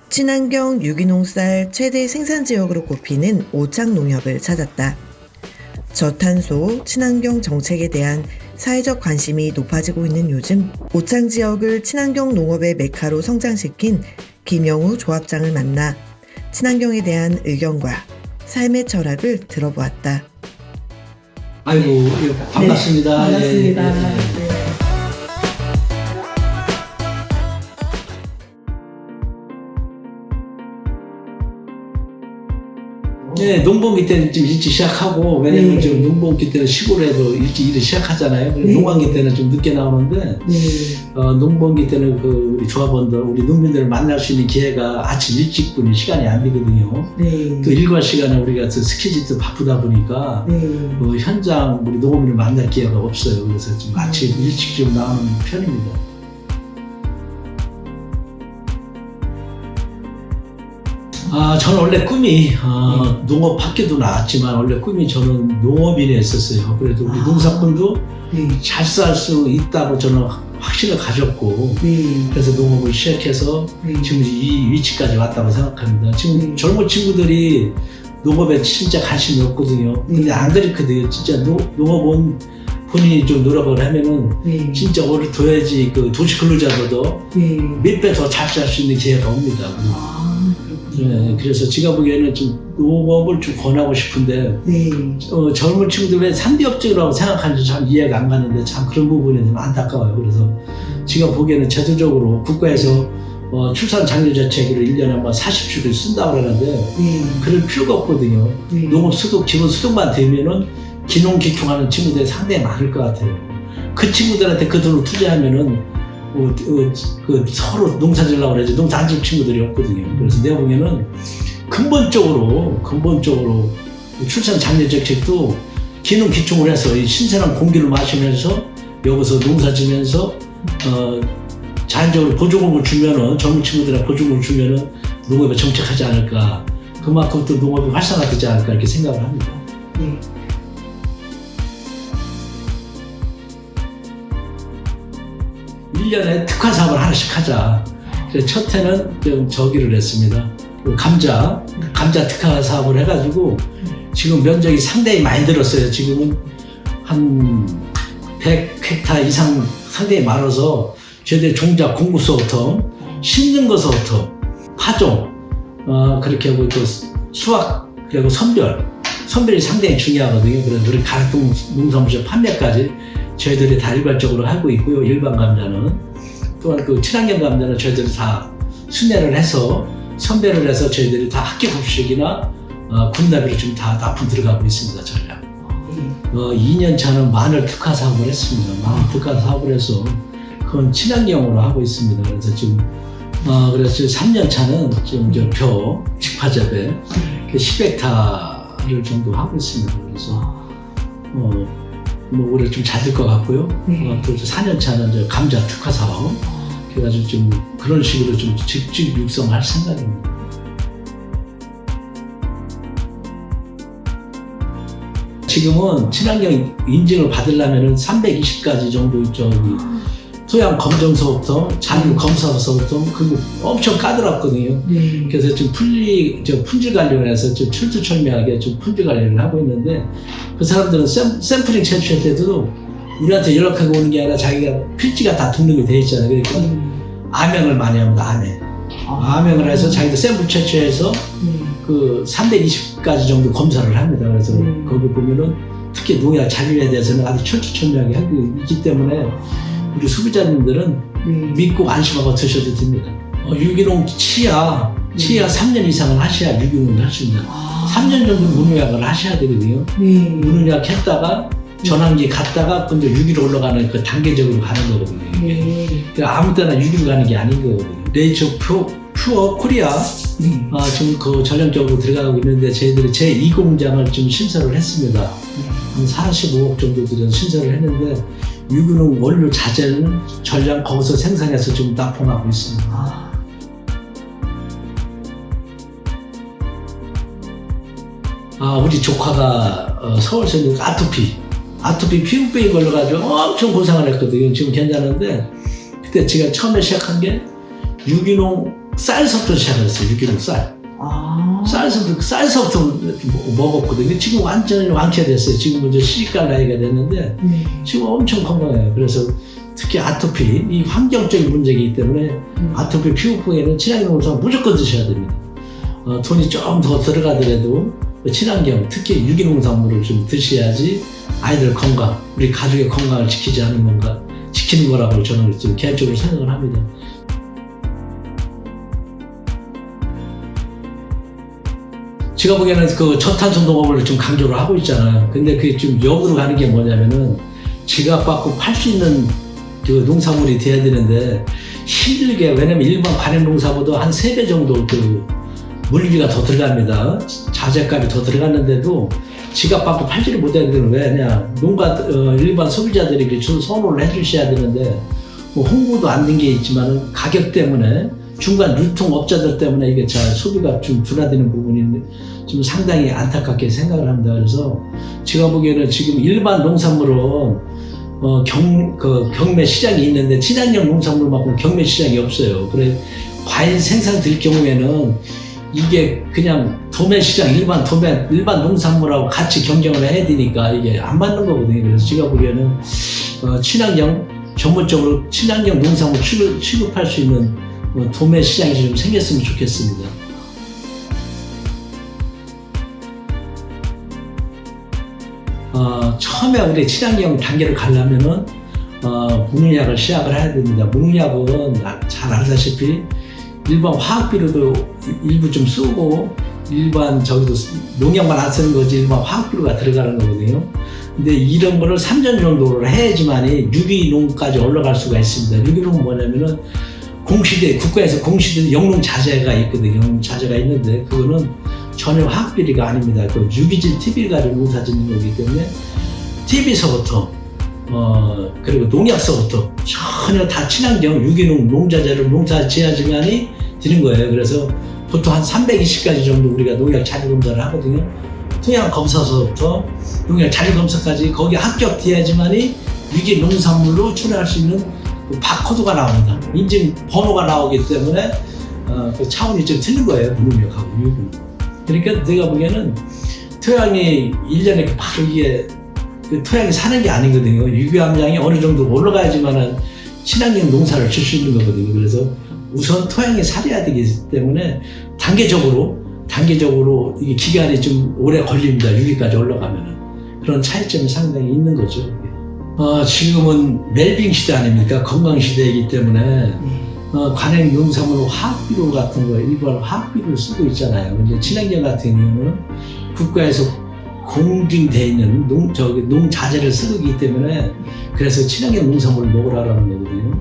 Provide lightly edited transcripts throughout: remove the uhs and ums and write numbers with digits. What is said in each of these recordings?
친환경 유기농 쌀 최대 생산 지역으로 꼽히는 오창 농협을 찾았다. 저탄소 친환경 정책에 대한 사회적 관심이 높아지고 있는 요즘 오창 지역을 친환경 농업의 메카로 성장시킨 김영우 조합장을 만나 친환경에 대한 의견과 삶의 철학을 들어보았다. 아이고, 반갑습니다. 네, 반갑습니다. 예. 네, 농번기 때는 좀 일찍 시작하고, 왜냐면 네. 지금 농번기 때는 시골에도 일찍 일을 시작하잖아요. 네. 농번기 때는 좀 늦게 나오는데, 네. 농번기 때는 우리 조합원들, 우리 농민들을 만날 수 있는 기회가 아침 일찍뿐이 시간이 안 되거든요. 네. 또 일과 시간에 우리가 스케줄도 바쁘다 보니까, 네. 현장 우리 농민을 만날 기회가 없어요. 그래서 좀 아침 일찍 좀 나오는 편입니다. 저는 원래 꿈이 농업학교도 나왔지만 원래 꿈이 저는 농업인이었었어요. 그래도 우리 농사꾼도 네. 잘 살 수 있다고 저는 확신을 가졌고, 네. 그래서 농업을 시작해서 네. 지금 이 위치까지 왔다고 생각합니다. 지금 네. 젊은 친구들이 농업에 진짜 관심이 없거든요. 근데 네. 안 그렇거든요. 진짜 농업은 본인이 좀 노력을 하면은 네. 진짜 오래 둬야지 그 도시 근로자들도 네. 몇 배 더 잘 살 수 있는 기회가 옵니다. 네, 그래서 제가 보기에는 좀 농업을 좀 권하고 싶은데, 네. 젊은 친구들 왜 3대 업종이라고 생각하는지 참 이해가 안 가는데 참 그런 부분에 좀 안타까워요. 그래서 제가 보기에는 제도적으로 국가에서 출산 장려 정책으로 1년에 40주를 쓴다고 그러는데 네. 그럴 필요가 없거든요. 네. 농업 소득, 기본 소득만 되면은 기농기총하는 친구들이 상당히 많을 것 같아요. 그 친구들한테 그 돈을 투자하면은 서로 농사 지으려고 그러지 농사 안 지을 친구들이 없거든요. 그래서 내가 보기에는 근본적으로 출산 장려 정책도 기능 기총을 해서 이 신선한 공기를 마시면서 여기서 농사 지면서 자연적으로 보조금을 주면은 젊은 친구들한테 보조금을 주면은 농업에 정착하지 않을까. 그만큼 또 농업이 활성화되지 않을까 이렇게 생각을 합니다. 네. 일년에 특화 사업을 하나씩 하자. 그래서 첫 해는 좀 저기를 했습니다. 감자 특화 사업을 해가지고 지금 면적이 상당히 많이 들었어요. 지금은 한 100헥타 이상 상당히 많아서 저희들 종자 공구서부터 심는 것서부터 파종 그렇게 하고 또 수확 그리고 선별이 상당히 중요하거든요. 그래서 우리 가락동 농산물시장 판매까지 저희들이 다 일괄적으로 하고 있고요. 일반 감자는 또한 그 친환경 감자는 저희들이 다 순회를 해서 선별을 해서 저희들이 다 학교 급식이나 군납비로 지금 다 납품 들어가고 있습니다. 전략. 2년 차는 마늘 특화 사업을 했습니다. 마늘 특화 사업을 해서 그건 친환경으로 하고 있습니다. 그래서 지금 그래서 3년 차는 지금 벼 직화재배 10헥타를 정도 하고 있습니다. 그래서 올해 좀 잘 될 것 같고요. 또 4년 차는 감자 특화 사업. 그래가지고 좀 그런 식으로 좀 직접 육성할 생각입니다. 지금은 친환경 인증을 받으려면 320가지 정도 토양 검정서부터 잔류 검사서부터 그리고 엄청 까다롭거든요. 네. 그래서 지금 품질 관련해서 좀 철두철미하게 좀 품질 관리를 하고 있는데 그 사람들은 샘플링 채취할 때도 우리한테 연락하고 오는 게 아니라 자기가 필지가 다 등록이 돼 있잖아요. 그러니까 암행을 많이 합니다. 암행을 해서 자기들 샘플 채취해서 그 320가지 정도 검사를 합니다. 그래서 거기 보면은 특히 농약 잔류에 대해서는 아주 철두철미하게 하고 있기 때문에 우리 소비자님들은 믿고 안심하고 드셔도 됩니다. 유기농 치아 3년 이상은 하셔야 유기농을 할 수 있는 3년 정도 무농약을 하셔야 되거든요. 무농약 했다가 전환기 갔다가 근데 유기로 올라가는 그 단계적으로 가는 거거든요. 그러니까 아무 때나 유기로 가는 게 아닌 거거든요. 네이처 퓨어 코리아 지금 그 전략적으로 들어가고 있는데 저희들이 제2공장을 좀 신설을 했습니다. 한 45억 정도 들여서 신설을 했는데 유기농 원료 자재는 전량 거기서 생산해서 지금 납품하고 있습니다. 우리 조카가 서울서 있는 아토피 피부병이 걸려가지고 엄청 고생을 했거든요. 지금 괜찮은데 그때 제가 처음에 시작한 게 유기농 쌀서부터 시작했어요. 유기농 쌀. 쌀서부터 먹었거든요. 지금 완전히 완쾌됐어요. 지금 이제 시집갈 나이가 됐는데 지금 엄청 건강해요. 그래서 특히 아토피, 이 환경적인 문제이기 때문에 아토피 피부병에는 친환경 농산물 무조건 드셔야 됩니다. 돈이 좀 더 들어가더라도 친환경, 특히 유기농 농산물을 좀 드셔야지 아이들 건강, 우리 가족의 건강을 지키는 거라고 저는 지금 개인적으로 생각을 합니다. 제가 보기에는 그 저탄소 농업을 좀 강조를 하고 있잖아요. 근데 그게 좀 역으로 가는 게 뭐냐면은 지갑 받고 팔 수 있는 그 농산물이 돼야 되는데 힘들게, 왜냐면 일반 관행 농사보다 한 3배 정도 그 물비가 더 들어갑니다. 자재값이 더 들어갔는데도 지갑 받고 팔지를 못하는 데는 왜냐? 일반 소비자들이 그 선호를 해주셔야 되는데 뭐 홍보도 안 된 게 있지만 가격 때문에 중간 유통업자들 때문에 이게 잘 소비가 좀 둔화되는 부분이 좀 상당히 안타깝게 생각을 합니다. 그래서 제가 보기에는 지금 일반 농산물은 경매 시장이 있는데 친환경 농산물만큼 경매 시장이 없어요. 그래 과일 생산될 경우에는 이게 그냥 도매 시장, 일반 농산물하고 같이 경쟁을 해야 되니까 이게 안 맞는 거거든요. 그래서 제가 보기에는 친환경, 전문적으로 친환경 농산물 취급할 수 있는 도매 시장이 좀 생겼으면 좋겠습니다. 처음에 우리 친환경 단계를 가려면은 무농약을 시작을 해야 됩니다. 무농약은 잘 알다시피 일반 화학비료도 일부 좀 쓰고 일반 농약만 안 쓰는 거지 일반 화학비료가 들어가는 거거든요. 근데 이런 거를 3년 정도를 해야지만이 유기농까지 올라갈 수가 있습니다. 유기농은 뭐냐면은 국가에서 공시된 영농 자재가 있거든요. 영농 자재가 있는데 그거는 전혀 화학비료가 아닙니다. 그 유기질 TV를 가지고 농사 짓는 거기 때문에 TV서부터 그리고 농약서부터 전혀 다 친환경 유기농 농자재를 농사 지어야지만이 되는 거예요. 그래서 보통 한 320가지 정도 우리가 농약 자료 검사를 하거든요. 토양 검사서부터 농약 자료 검사까지 거기 합격돼야지만이 유기 농산물로 출하할 수 있는 그 바코드가 나옵니다. 인증 번호가 나오기 때문에 그 차원이 좀 틀린 거예요. 무농약하고 유기농. 그러니까 내가 보기에는 토양이 1년에 바로 이게 그 토양이 사는 게 아니거든요. 유기함량이 어느 정도 올라가야지만은 친환경 농사를 질 수 있는 거거든요. 그래서 우선 토양이 살아야 되기 때문에 단계적으로 이게 기간이 좀 오래 걸립니다. 유기까지 올라가면은. 그런 차이점이 상당히 있는 거죠. 지금은 웰빙 시대 아닙니까? 건강 시대이기 때문에 관행 농산물 화학비료 같은 거 일반 화학비료를 쓰고 있잖아요. 근데 친환경 같은 경우는 국가에서 공증되어 있는 농자재를 쓰기 때문에 그래서 친환경 농산물을 먹으라는 거거든요.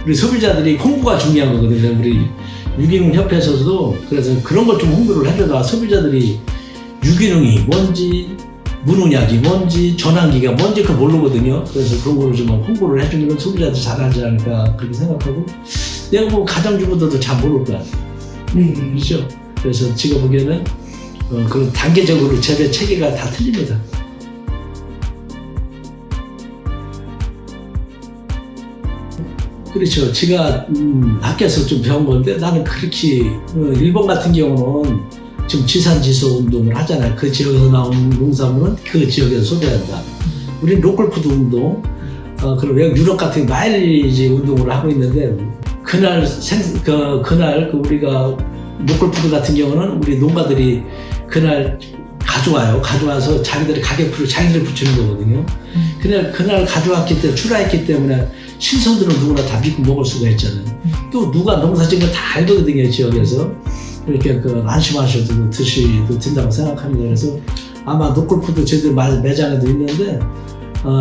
우리 소비자들이 홍보가 중요한 거거든요. 우리 유기농 협회에서도 그래서 그런 걸 좀 홍보를 해줘야 소비자들이 유기농이 뭔지 무농약이 뭔지 전환기가 뭔지 그걸 모르거든요. 그래서 그런 거를 좀 홍보를 해주면 소비자들 잘 알지 않을까 그렇게 생각하고 내가 뭐 가정주부들도 잘 모를 것 같아요. 그렇죠? 그래서 제가 보기에는 그런 단계적으로 재배 체계가 다 틀립니다. 그렇죠. 제가 학교에서 좀 배운 건데 나는 그렇게 일본 같은 경우는 지금 지산지소 운동을 하잖아요. 그 지역에서 나온 농산물은 그 지역에서 소비한다. 우리는 로컬푸드 운동, 그리고 유럽 같은 마일리지 운동을 하고 있는데 그날 우리가 로컬푸드 같은 경우는 우리 농가들이 그날 가져와서 자기들의 가격표를 자기들이 붙이는 거거든요. 그날 가져왔기 때문에 출하했기 때문에 신선들은 누구나 다 믿고 먹을 수가 있잖아요. 또 누가 농사 지은 거 다 알거든요. 지역에서. 이렇게 안심하셔도 드시도 된다고 생각합니다. 그래서 아마 로컬푸드 저희들 매장에도 있는데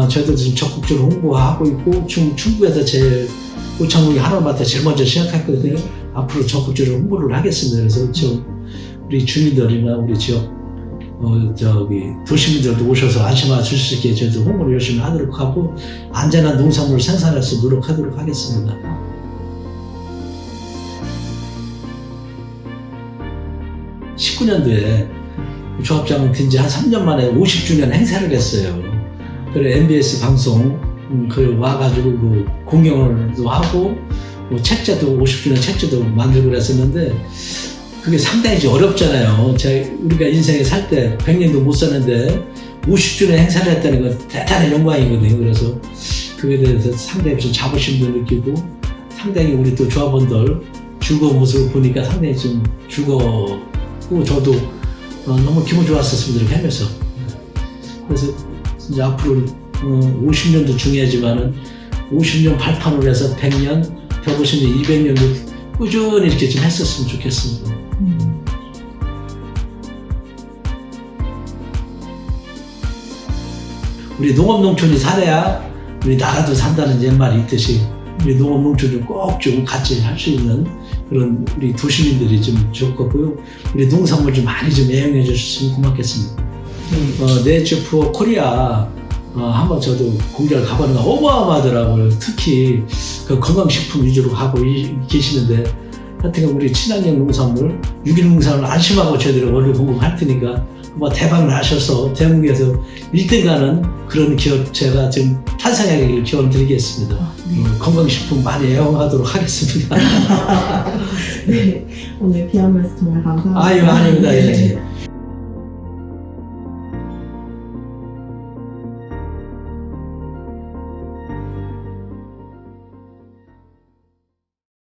저희들 지금 적극적으로 홍보하고 있고 충북에서 제일 오창동이 하나마다 제일 먼저 시작했거든요. 앞으로 적극적으로 홍보를 하겠습니다. 그래서 우리 주민들이나 우리 지역 도시민들도 오셔서 안심하실 수 있게 저희도 홍보를 열심히 하도록 하고 안전한 농산물을 생산해서 노력하도록 하겠습니다. (19년도에) 조합장은 든지 한 3년 만에 50주년 행사를 했어요. 그래 MBS 방송 와가지고 공연도 하고 뭐 책자도 50주년 책자도 만들고 그랬었는데 그게 상당히 좀 어렵잖아요. 우리가 인생에 살 때 100년도 못 사는데 50주년 행사를 했다는 건 대단한 영광이거든요. 그래서 그에 대해서 상당히 좀 자부심도 느끼고 상당히 우리 또 조합원들 즐거운 모습을 보니까 상당히 좀 즐거웠고 저도 너무 기분 좋았었습니다. 이렇게 하면서. 그래서 이제 앞으로 50년도 중요하지만은 50년 발판으로 해서 100년, 150년, 200년도 꾸준히 이렇게 좀 했었으면 좋겠습니다. 우리 농업농촌이 살아야 우리 나라도 산다는 옛말이 있듯이 우리 농업농촌을 꼭 좀 같이 할 수 있는 그런 우리 도시민들이 좀 좋겠고요. 우리 농산물 좀 많이 좀 애용해 주셨으면 고맙겠습니다. 네이처푸어 코리아 한번 저도 공장을 가보는 거 어마어마하더라고요. 특히 그 건강식품 위주로 하고 계시는데 하여튼 우리 친환경 농산물, 유기농 농산물 안심하고 저희들이 원료 공급할 테니까 뭐 대박을 하셔서 대한민국에서 1등 가는 그런 기업 제가 지금 탄생하기를 기원 드리겠습니다. 건강식품 많이 애용하도록 하겠습니다. 네, 오늘 귀한 말씀 정말 감사합니다. 아유, 아닙니다. 예.